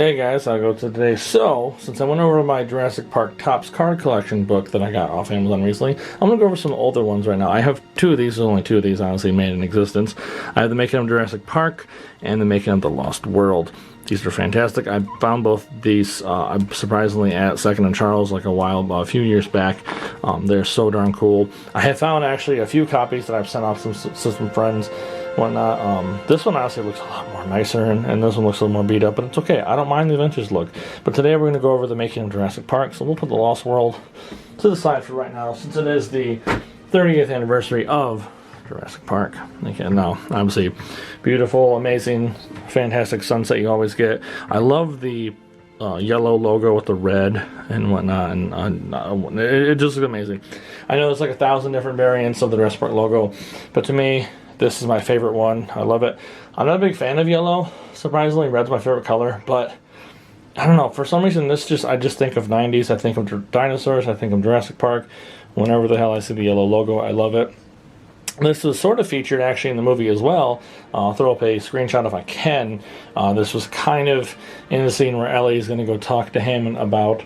Hey guys, I'll go to today. So, since I went over my Jurassic Park Topps card collection book that I got off Amazon recently, I'm going to go over some older ones right now. I have two of these, there's only two of these honestly made in existence. I have the Making of Jurassic Park and the Making of the Lost World. These are fantastic. I found both these surprisingly at Second and Charles like a few years back. They're so darn cool. I have found actually a few copies that I've sent off to some friends, whatnot. This one honestly looks a lot more nicer, and this one looks a little more beat up, but it's okay. I don't mind the vintage look. But today we're going to go over the Making of Jurassic Park, so we'll put the Lost World to the side for right now, since it is the 30th anniversary of Jurassic Park. Again, now, obviously, beautiful, amazing, fantastic sunset you always get. I love the yellow logo with the red and whatnot, and it just looks amazing. I know there's like 1,000 different variants of the Jurassic Park logo, but to me, this is my favorite one. I love it. I'm not a big fan of yellow. Surprisingly, red's my favorite color, but I don't know. For some reason, I just think of 90s. I think of dinosaurs. I think of Jurassic Park. Whenever the hell I see the yellow logo, I love it. This was sort of featured actually in the movie as well. I'll throw up a screenshot if I can. This was kind of in the scene where Ellie's going to go talk to him about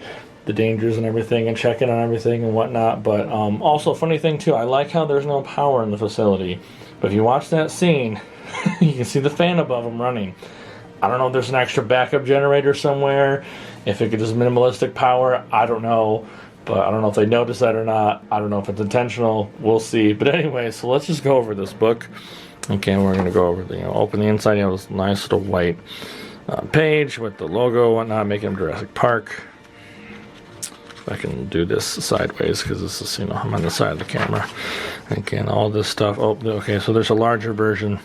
the dangers and everything and check in on everything and whatnot. But also, funny thing too, I like how there's no power in the facility. But if you watch that scene, you can see the fan above him running. I don't know if there's an extra backup generator somewhere. If it is minimalistic power, I don't know. But I don't know if they noticed that or not. I don't know if it's intentional. We'll see. But anyway, so let's just go over this book. Okay, we're going to go over the, open the inside. You have this nice little white page with the logo and whatnot, making Jurassic Park. If I can do this sideways, because this is, I'm on the side of the camera. Again, all this stuff. Oh, okay, so there's a larger version.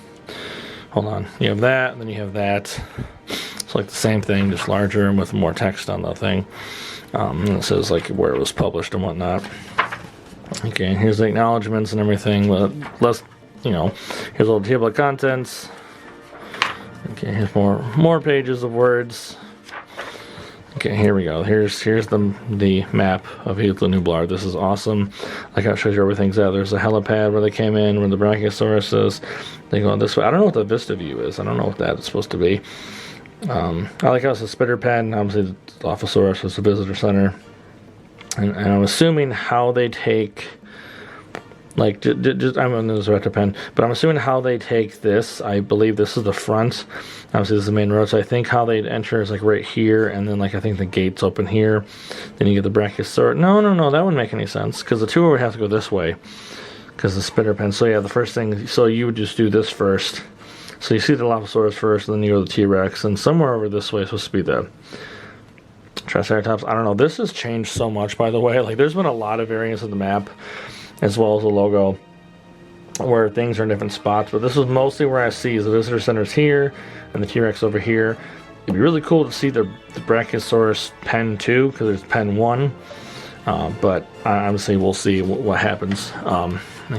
Hold on. You have that, and then you have that. It's like the same thing, just larger and with more text on the thing. And it says like where it was published and whatnot. Okay, here's the acknowledgments and everything. Here's a little table of contents. Okay, here's more pages of words. Okay, here we go. Here's the map of Hilo Nublar. This is awesome. Like how it shows you where everything's at. There's a helipad where they came in, where the Brachiosaurus is. They go this way. I don't know what the Vista View is. I don't know what that is supposed to be. I like how it's a spitter pad, and obviously the Dilophosaurus is the visitor center. And I'm assuming how they take, like, just I'm on this retro pen, but I'm assuming how they take this. I believe this is the front. Obviously, this is the main road, so I think how they'd enter is like right here, and then like I think the gates open here. Then you get the Brachiosaurus. No, that wouldn't make any sense, because the tour would have to go this way, because the spitter pen. So yeah, the first thing, so you would just do this first. So you see the Dilophosaurus first, and then you go to the T-Rex, and somewhere over this way is supposed to be the Triceratops. I don't know. This has changed so much, by the way. Like, there's been a lot of variants of the map, as well as the logo, where things are in different spots. But this is mostly where I see the visitor center's here, and the T-Rex over here. It'd be really cool to see the Brachiosaurus pen 2, because there's pen 1. But obviously, we'll see what happens.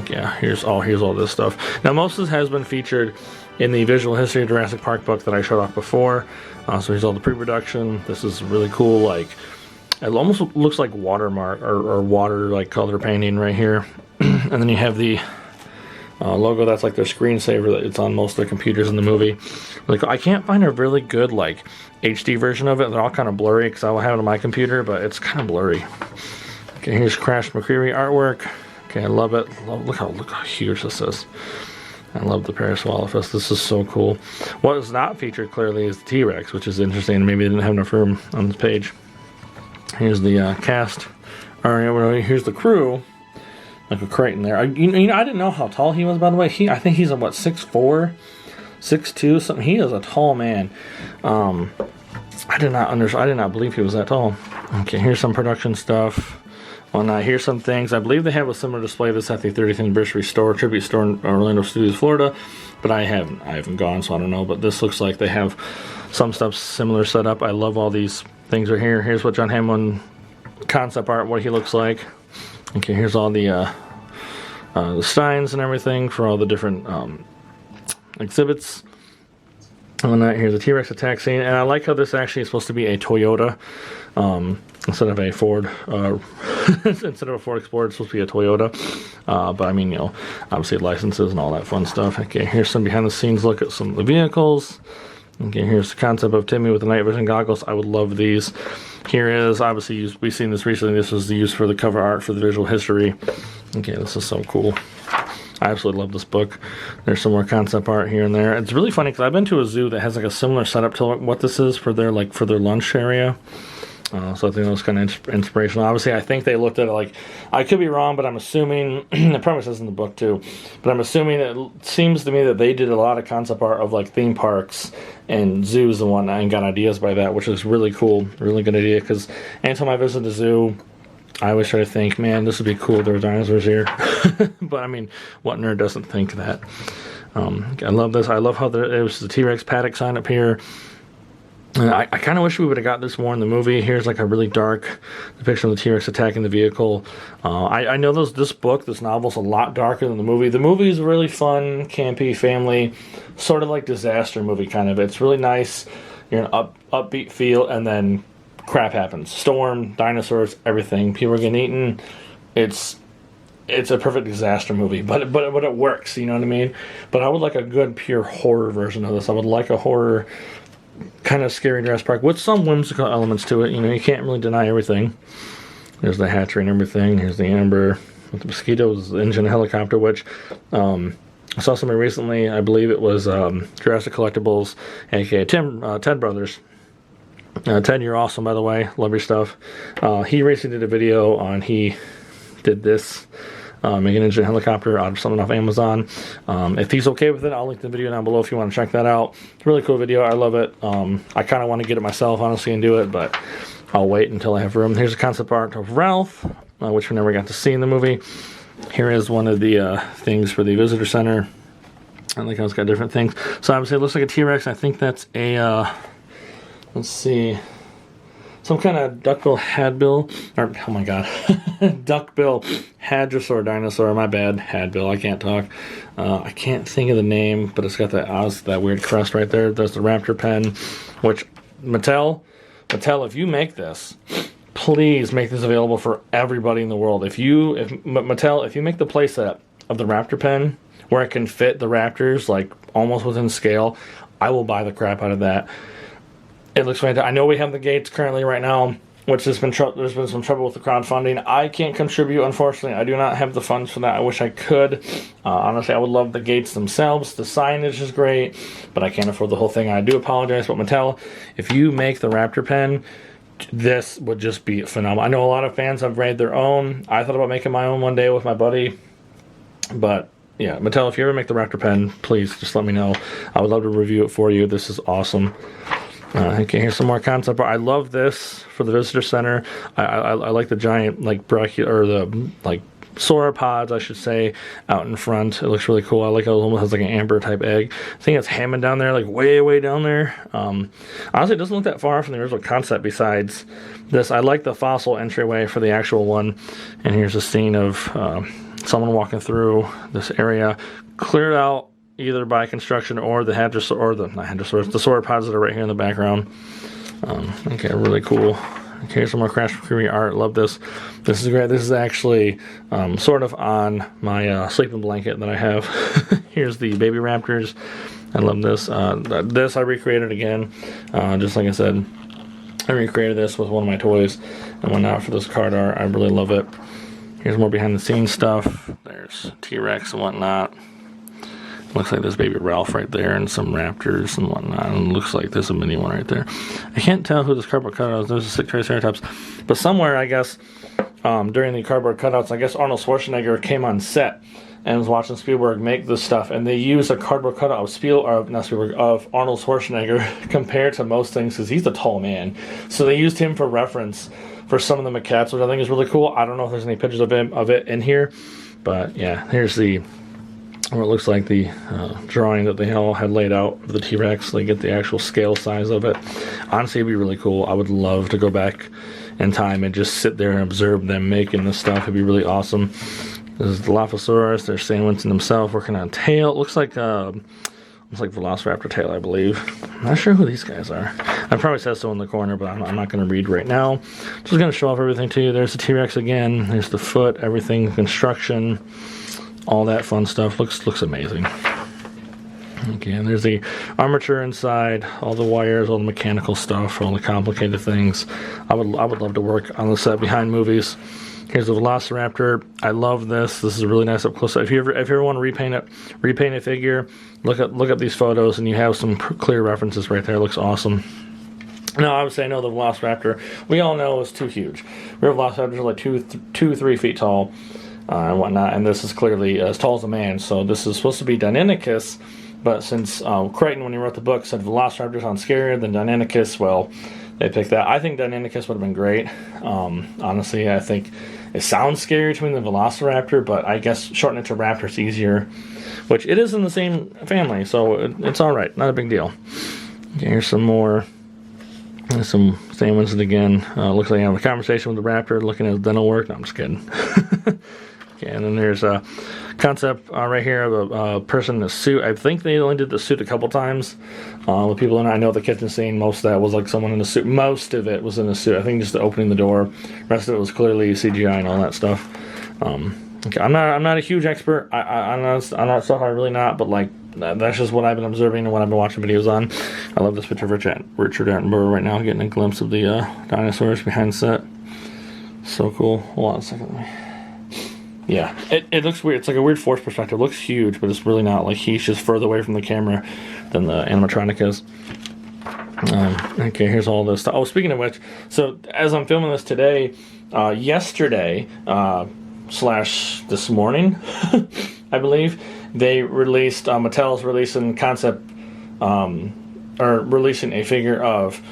Yeah, here's all this stuff. Now, most of this has been featured in the Visual History of Jurassic Park book that I showed off before. So here's all the pre-production. This is really cool. Like, it almost looks like watermark or water like color painting right here. And then you have the logo. That's like their screensaver that it's on most of their computers in the movie. Like, I can't find a really good like HD version of it. They're all kind of blurry because I will have it on my computer, but it's kind of blurry. Okay, here's Crash McCreary artwork. Okay, I love it. Look how huge this is. I love the Parasaurolophus. This is so cool. What is not featured clearly is the T-Rex, which is interesting. Maybe they didn't have enough room on this page. Here's the cast. Here's the crew. Like a crate in there. I didn't know how tall he was, by the way. I think he's a 6'4", 6'2", something. He is a tall man. I did not believe he was that tall. Okay, here's some production stuff. Here's some things. I believe they have a similar display of this at the 30th anniversary tribute store in Orlando Studios, Florida, but I haven't gone, so I don't know. But this looks like they have some stuff similar set up. I love all these things right here. Here's what John Hammond concept art, what he looks like. Okay, here's all the steins and everything for all the different exhibits. Here's a T-Rex attack scene, and I like how this actually is supposed to be a Toyota instead of a Ford. Instead of a Ford Explorer, it's supposed to be a Toyota. But I mean, obviously licenses and all that fun stuff. Okay, here's some behind-the-scenes look at some of the vehicles. Okay, here's the concept of Timmy with the night vision goggles. I would love these. Here is, obviously, we've seen this recently. This was used for the cover art for the visual history. Okay, this is so cool. I absolutely love this book. There's some more concept art here and there. It's really funny because I've been to a zoo that has like a similar setup to what this is for their lunch area. So I think that was kind of inspirational. Obviously, I think they looked at it like, I could be wrong, but I'm assuming, it probably says in the book too, but I'm assuming it seems to me that they did a lot of concept art of like theme parks and zoos and whatnot and got ideas by that, which is really cool, really good idea, because anytime I visit a zoo, I always try to think, man, this would be cool if there were dinosaurs here. But I mean, what nerd doesn't think that? I love this. I love how it was the T-Rex paddock sign up here. I kind of wish we would have got this more in the movie. Here's like a really dark depiction of the T-Rex attacking the vehicle. I know this novel's a lot darker than the movie. The movie is really fun, campy, family, sort of like disaster movie kind of. It's really nice. You're in an upbeat feel, and then crap happens. Storm, dinosaurs, everything. People are getting eaten. It's a perfect disaster movie, but it works. You know what I mean? But I would like a good pure horror version of this. I would like a horror, kind of scary Jurassic Park with some whimsical elements to it. You know, you can't really deny everything. There's the hatchery and everything. Here's the amber with the mosquitoes, the engine, helicopter, which I saw somebody recently. I believe it was Jurassic Collectibles, aka Ted Brothers. Ted, you're awesome, by the way. Love your stuff. He recently did a video on, he did this, make an engine helicopter out of something off Amazon. If he's okay with it, I'll link the video down below if you want to check that out. It's a really cool video. I love it. I kind of want to get it myself, honestly, and do it, but I'll wait until I have room. Here's a concept art of Ralph, which we never got to see in the movie. Here is one of the things for the visitor center. I like how it's got different things. So obviously it looks like a T-Rex. I think that's a, let's see, some kind of duckbill hadbill, or oh my god, duckbill hadrosaur dinosaur. My bad, hadbill. I can't talk. I can't think of the name, but it's got that weird crest right there. There's the raptor pen, which Mattel, if you make this, please make this available for everybody in the world. Mattel, if you make the playset of the raptor pen where it can fit the raptors like almost within scale, I will buy the crap out of that. It looks fantastic. I know we have the gates currently right now, which there's been some trouble with the crowdfunding. I can't contribute, unfortunately. I do not have the funds for that. I wish I could. Honestly, I would love the gates themselves. The signage is great, but I can't afford the whole thing. I do apologize, but Mattel, if you make the raptor pen, this would just be phenomenal. I know a lot of fans have made their own. I thought about making my own one day with my buddy, but yeah, Mattel, if you ever make the raptor pen, please just let me know. I would love to review it for you. This is awesome. Okay, here's some more concept art. I love this for the visitor center. I like the giant sauropods, I should say, out in front. It looks really cool. I like how it almost has like an amber type egg. I think it's Hammond down there, like way down there. Honestly, it doesn't look that far from the original concept besides this. I like the fossil entryway for the actual one. And here's a scene of someone walking through this area, cleared out either by construction or the sauropods that are right here in the background. Okay, really cool. Okay, here's some more Crash Bandicoot art. Love this. This is great. This is actually sort of on my sleeping blanket that I have. Here's the baby raptors. I love this. This I recreated again. Just like I said, I recreated this with one of my toys and whatnot for this card art. I really love it. Here's more behind the scenes stuff. There's T-Rex and whatnot. Looks like there's baby Ralph right there and some raptors and whatnot. And looks like there's a mini one right there. I can't tell who this cardboard cutout is. There's a sick Triceratops. But somewhere, I guess, during the cardboard cutouts, I guess Arnold Schwarzenegger came on set and was watching Spielberg make this stuff. And they used a cardboard cutout of Arnold Schwarzenegger compared to most things because he's a tall man. So they used him for reference for some of the maquettes, which I think is really cool. I don't know if there's any pictures of it in here. But yeah, here's what it looks like the drawing that they all had laid out of the T-Rex. They get the actual scale size of it. Honestly, it'd be really cool. I would love to go back in time and just sit there and observe them making this stuff. It'd be really awesome. This is the Dilophosaurus. There's Sandwinchin himself working on a tail. It looks like Velociraptor tail, I believe. I'm not sure who these guys are. I probably said so in the corner, but I'm not going to read right now. Just going to show off everything to you. There's the T-Rex again. There's the foot, everything, construction, all that fun stuff. Looks amazing. Okay, and there's the armature inside, all the wires, all the mechanical stuff, all the complicated things. I would love to work on the set behind movies. Here's the Velociraptor. I love this. This is a really nice up close. If you ever want to repaint a figure, look up these photos, and you have some clear references right there. It looks awesome. Now, obviously, I know the Velociraptor, we all know, is too huge. Real Velociraptors are like 3 feet tall and whatnot, and this is clearly as tall as a man. So this is supposed to be Deinonychus, but since Crichton, when he wrote the book, said Velociraptors sound scarier than Deinonychus, well, they picked that. I think Deinonychus would have been great. Honestly, I think it sounds scarier to me than Velociraptor, but I guess shorten it to Raptor is easier, which it is in the same family, so it's all right. Not a big deal. Okay, here's some more. There's some same ones again. Looks like I have a conversation with the raptor looking at his dental work. No, I'm just kidding. Okay, and then there's a concept right here of a person in a suit. I think they only did the suit a couple times. With people in it, I know the kitchen scene, most of that was like someone in a suit. Most of it was in a suit. I think just opening the door. The rest of it was clearly CGI and all that stuff. Okay, I'm not a huge expert. I'm not stuff. I'm really not. But like that's just what I've been observing and what I've been watching videos on. I love this picture of Richard Attenborough right now, getting a glimpse of the dinosaurs behind set. So cool. Hold on a second. Yeah, it looks weird. It's like a weird force perspective. It looks huge, but it's really not. Like he's just further away from the camera than the animatronic is. Okay, here's all this stuff. Oh, speaking of which, so as I'm filming this today, yesterday / this morning, I believe, they released, Mattel's releasing concept, or releasing a figure of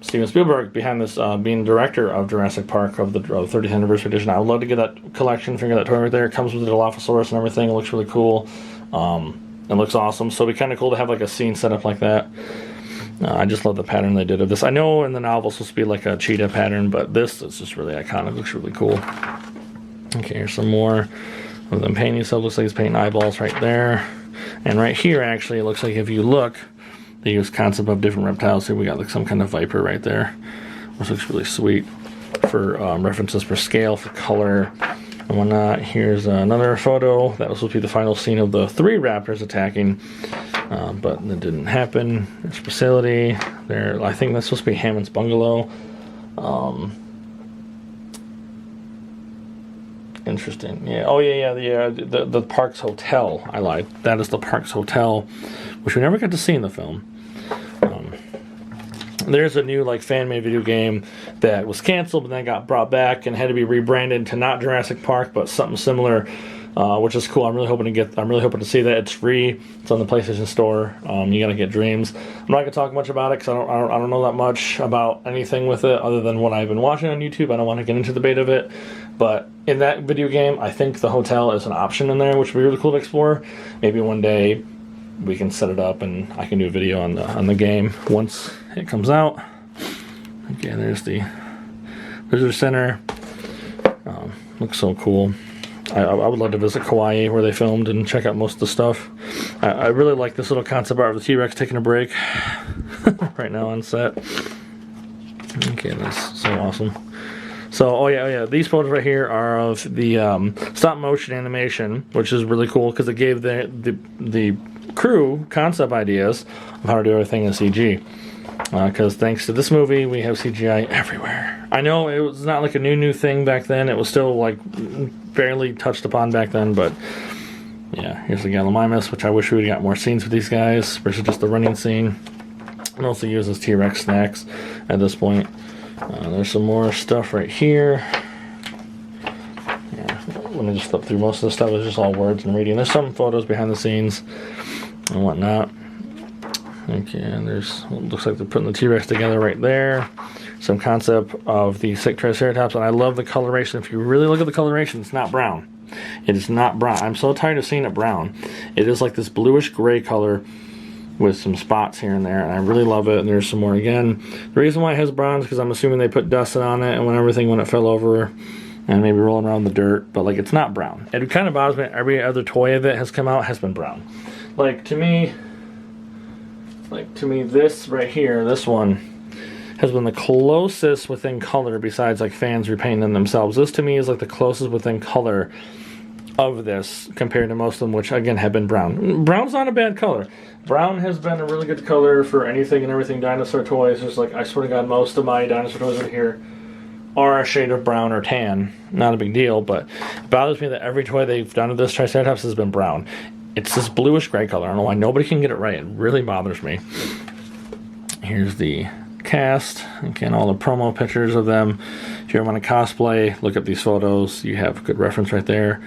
Steven Spielberg behind this, being director of Jurassic Park of the 30th anniversary edition. I would love to get that collection, figure that toy right there. It comes with the Dilophosaurus and everything. It looks really cool. It looks awesome. So it'd be kind of cool to have like a scene set up like that. I just love the pattern they did of this. I know in the novel it's supposed to be like a cheetah pattern, but this is just really iconic. It looks really cool. Okay, here's some more of them painting stuff. Looks like he's painting eyeballs right there. And right here, actually, it looks like if you look, they use concept of different reptiles. Here we got like some kind of viper right there, which looks really sweet for references for scale, for color, and whatnot. Here's another photo. That was supposed to be the final scene of the 3 raptors attacking, but that didn't happen. There's facility. There, I think that's supposed to be Hammond's bungalow. Interesting. Yeah. Oh, yeah. The Parks Hotel. I lied. That is the Parks Hotel, which we never got to see in the film. There's a new like fan-made video game that was canceled, but then got brought back and had to be rebranded to not Jurassic Park, but something similar, which is cool. I'm really hoping to see that. It's free. It's on the PlayStation Store. You gotta get Dreams. I'm not gonna talk much about it because I don't know that much about anything with it other than what I've been watching on YouTube. I don't want to get into the debate of it. But in that video game, I think the hotel is an option in there, which would be really cool to explore. Maybe one day we can set it up and I can do a video on the game once it comes out. Okay, there's the visitor center. Looks so cool. I would love to visit Kauai where they filmed and check out most of the stuff. I really like this little concept art of the T-Rex taking a break right now on set. Okay, that's so awesome. So, oh yeah, these photos right here are of the stop motion animation, which is really cool because it gave the crew concept ideas of how to do everything in CG. Because thanks to this movie, we have CGI everywhere. I know it was not like a new thing back then. It was still like barely touched upon back then, but yeah, here's the Gallimimus, which I wish we would have got more scenes with these guys versus just the running scene. And also uses T-Rex snacks at this point. There's some more stuff right here. Yeah, let me just flip through most of the stuff. It's just all words and reading. There's some photos behind the scenes and whatnot. Okay, and there's looks like they're putting the T-Rex together right there. Some concept of the sick Triceratops, and I love the coloration. If you really look at the coloration, it's not brown. It is not brown. I'm so tired of seeing it brown. It is like this bluish gray color with some spots here and there, and I really love it. And there's some more again. The reason why it has brown is because I'm assuming they put dust on it and when it fell over and maybe rolling around the dirt, but like it's not brown. It kind of bothers me. Every other toy of it has come out has been brown. Like to me, this right here, this one has been the closest within color besides like fans repainting them themselves. This to me is like the closest within color of this compared to most of them, which again have been brown. Brown's not a bad color. Brown has been a really good color for anything and everything dinosaur toys. There's like, I swear to God, most of my dinosaur toys right here are a shade of brown or tan. Not a big deal, but it bothers me that every toy they've done to this Triceratops has been brown. It's this bluish gray color. I don't know why nobody can get it right. It really bothers me. Here's the cast. Again, all the promo pictures of them. If you ever want to cosplay, look up these photos. You have a good reference right there.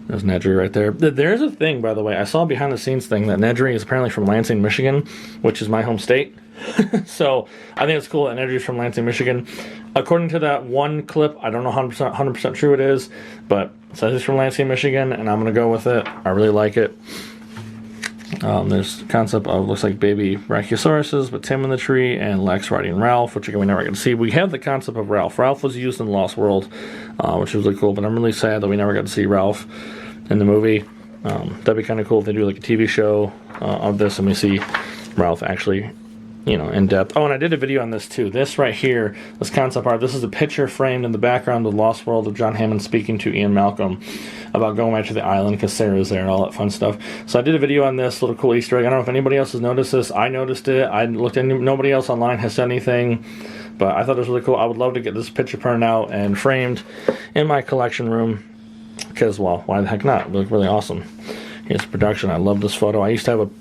There's Nedry right there. There's a thing, by the way, I saw a behind the scenes thing that Nedry is apparently from Lansing, Michigan, which is my home state. So I think it's cool that Nedry is from Lansing, Michigan. According to that one clip, I don't know 100% true it is, but it says it's from Lansing, Michigan, and I'm going to go with it. I really like it. There's the concept of, looks like baby Brachiosauruses with Tim in the tree and Lex riding Ralph, which again we never get to see. We have the concept of Ralph. Ralph was used in Lost World, which was really cool, but I'm really sad that we never got to see Ralph in the movie. That'd be kind of cool if they do like a TV show of this and we see Ralph actually, you know, in depth. Oh, and I did a video on this too. This right here, this concept art, this is a picture framed in the background of Lost World of John Hammond speaking to Ian Malcolm about going back to the island because Sarah's there and all that fun stuff. So I did a video on this little cool Easter egg. I don't know if anybody else has noticed this. I noticed it. I looked at nobody else online has said anything, but I thought it was really cool. I would love to get this picture printed out and framed in my collection room because, well, why the heck not? It looked really awesome. Here's production. I love this photo. I used to have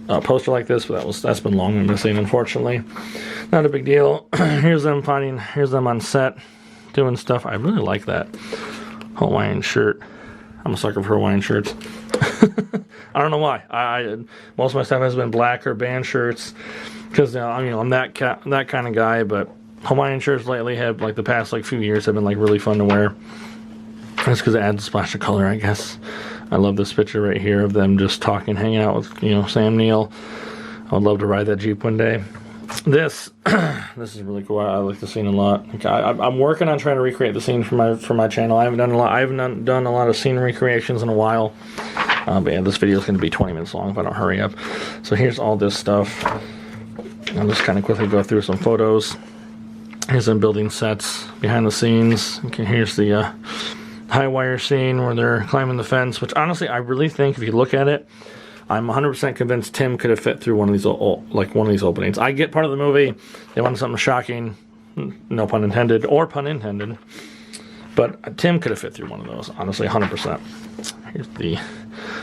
a poster like this, but that's been long and missing, unfortunately. Not a big deal. Here's them on set doing stuff. I really like that Hawaiian shirt. I'm a sucker for Hawaiian shirts. I don't know why. Most of my stuff has been black or band shirts because I'm that kind of guy. But Hawaiian shirts lately have, like, the past few years have been like really fun to wear. That's because it adds a splash of color, I guess. I love this picture right here of them just talking, hanging out with Sam Neill. I would love to ride that Jeep one day. This is really cool. I like the scene a lot. I'm working on trying to recreate the scene for my channel. I haven't done a lot of scene recreations in a while. But yeah, this video is going to be 20 minutes long if I don't hurry up. So here's all this stuff. I'll just kind of quickly go through some photos. Here's them building sets behind the scenes. Okay, here's the high wire scene where they're climbing the fence, which honestly I really think if you look at it, I'm 100% convinced Tim could have fit through one of these openings. I get part of the movie, they wanted something shocking, no pun intended, or pun intended, but Tim could have fit through one of those, honestly, 100%. Here's the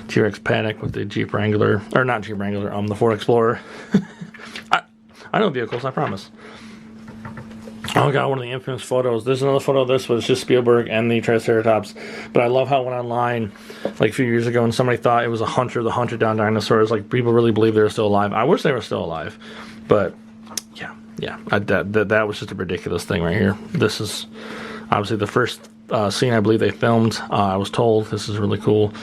T-Rex paddock with the Jeep Wrangler, or not Jeep Wrangler, the Ford Explorer. I know vehicles, I promise. Oh, I got one of the infamous photos. There's another photo of this, but it's just Spielberg and the Triceratops. But I love how it went online a few years ago and somebody thought it was a hunter that hunted down dinosaurs. People really believe they're still alive. I wish they were still alive. But, yeah. That was just a ridiculous thing right here. This is obviously the first scene I believe they filmed. I was told this is really cool.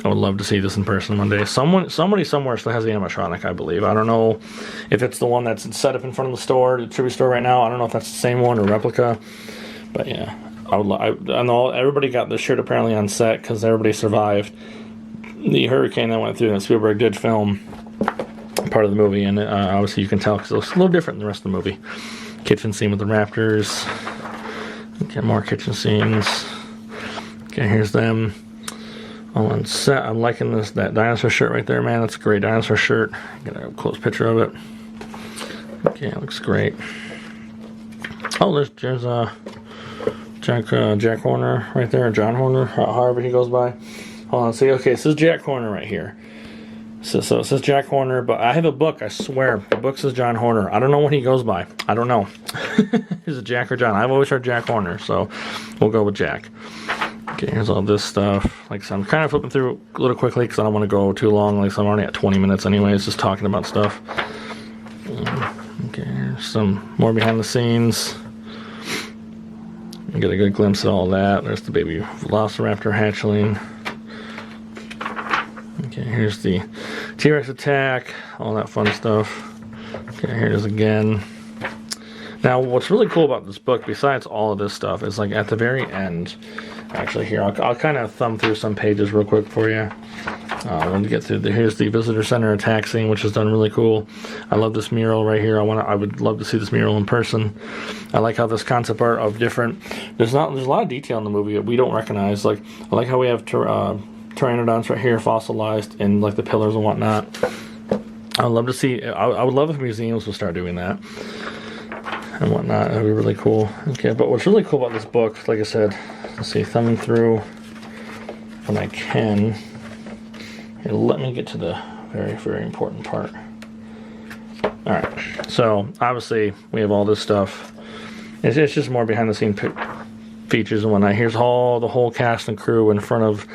I would love to see this in person one day. Somebody somewhere still has the animatronic, I believe. I don't know if it's the one that's set up in front of the store, the tribute store right now. I don't know if that's the same one or replica. But yeah, I know everybody got this shirt apparently on set because everybody survived the hurricane that went through, and Spielberg did film part of the movie, and obviously you can tell because it looks a little different than the rest of the movie. Kitchen scene with the raptors. Okay, more kitchen scenes. Okay, here's them all on set. I'm liking that dinosaur shirt right there, man. That's a great dinosaur shirt. Get a close picture of it. Okay, it looks great. Oh, there's Jack Horner right there, John Horner, however he goes by. Hold on, see, okay, this is Jack Horner right here. So it says Jack Horner, but I have a book, I swear. The book says John Horner. I don't know what he goes by. I don't know. Is it Jack or John? I've always heard Jack Horner, so we'll go with Jack. Okay, here's all this stuff. Like I said, I'm kind of flipping through a little quickly because I don't want to go too long. Like, so I'm already at 20 minutes anyways, just talking about stuff. Okay, here's some more behind the scenes. You get a good glimpse of all that. There's the baby Velociraptor hatchling. Okay, here's the T-Rex attack, all that fun stuff. Okay, here it is again. Now, what's really cool about this book, besides all of this stuff, is at the very end. Actually, here, I'll kind of thumb through some pages real quick for you. When we get through here's the visitor center attack scene, which is done really cool. I love this mural right here. I would love to see this mural in person. I like how this concept art of different. There's a lot of detail in the movie that we don't recognize. Like I like how we have pteranodons right here fossilized in like the pillars and whatnot. I would love to see. I would love if museums would start doing that and whatnot. That'd be really cool. Okay, but what's really cool about this book, like I said, let's see, thumbing through when I can. Here, let me get to the very, very important part. Alright, so obviously we have all this stuff. It's just more behind the scene features and whatnot. Here's the whole cast and crew in front of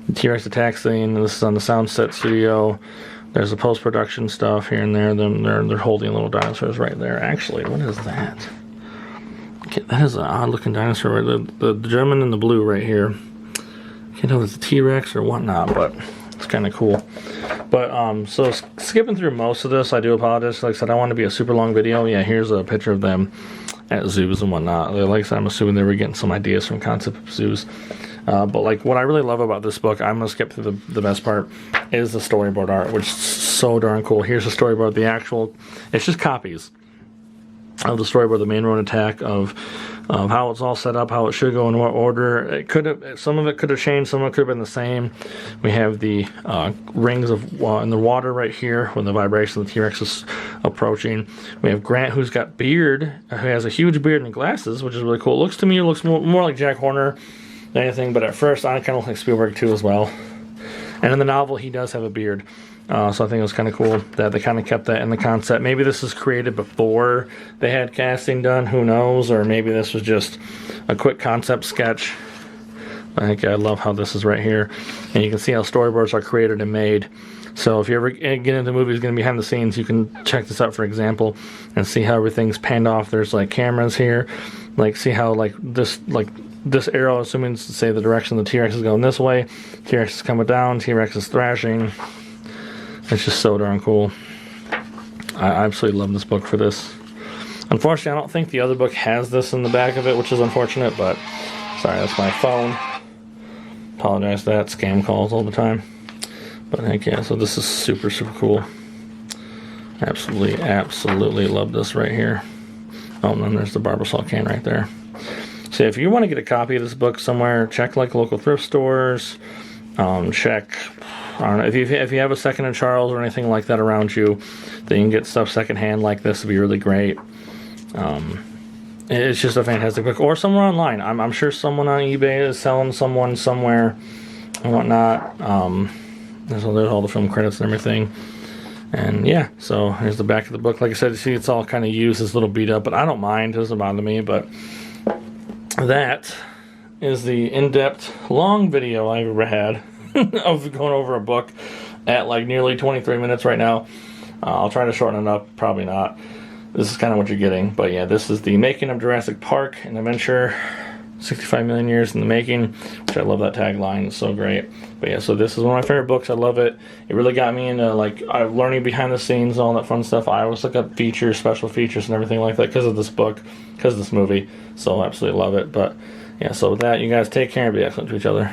the T-Rex attack scene. This is on the Soundset studio. There's the post-production stuff here and there. They're holding little dinosaurs right there. Actually, what is that? Okay, that is an odd-looking dinosaur. Right? The gentleman in the blue right here. Can't tell if it's a T-Rex or whatnot, but it's kind of cool. But so skipping through most of this, I do apologize. Like I said, I want to be a super long video. Yeah, here's a picture of them at zoos and whatnot. Like I said, I'm assuming they were getting some ideas from concept of zoos. But like what I really love about this book, I'm gonna skip through the best part, is the storyboard art, which is so darn cool. Here's the storyboard, it's just copies of the storyboard, the main road attack, of how it's all set up, how it should go, in what order. Some of it could have changed, some of it could have been the same. We have the rings of in the water right here when the vibration of the T-Rex is approaching. We have Grant, who's got beard, who has a huge beard and glasses, which is really cool. It looks more like Jack Horner than anything, but at first I kind of look like Spielberg too as well. And in the novel, he does have a beard. So I think it was kind of cool that they kind of kept that in the concept. Maybe this was created before they had casting done, who knows? Or maybe this was just a quick concept sketch. I love how this is right here. And you can see how storyboards are created and made. So if you ever get into movies getting behind the scenes, you can check this out for example and see how everything's panned off. There's like cameras here. Like see how this arrow, assuming to say the direction the T-Rex is going this way, T-Rex is coming down, T-Rex is thrashing. It's just so darn cool. I absolutely love this book for this. Unfortunately, I don't think the other book has this in the back of it, which is unfortunate, but sorry, that's my phone. Apologize for that, scam calls all the time. But heck yeah, so this is super, super cool. Absolutely, absolutely love this right here. Oh, and then there's the Barbasol can right there. So if you want to get a copy of this book somewhere, check like local thrift stores. Check, I don't know, if you have a second in Charles or anything like that around you, then you can get stuff secondhand like this. Would be really great. It's just a fantastic book. Or somewhere online. I'm sure someone on eBay is selling someone somewhere and whatnot. There's all the film credits and everything. And yeah, so here's the back of the book. Like I said, you see it's all kind of used, it's a little beat up, but I don't mind. It doesn't bother me, but that is the in-depth, long video I've ever had of going over a book at like nearly 23 minutes right now. I'll try to shorten it up, probably not. This is kind of what you're getting, but yeah, this is the making of Jurassic Park, an adventure, 65 million years in the making, which I love that tagline, it's so great. But yeah, so this is one of my favorite books, I love it. It really got me into like learning behind the scenes and all that fun stuff. I always look up features, special features and everything like that because of this book, because of this movie, so I absolutely love it. But yeah, so with that, you guys take care and be excellent to each other.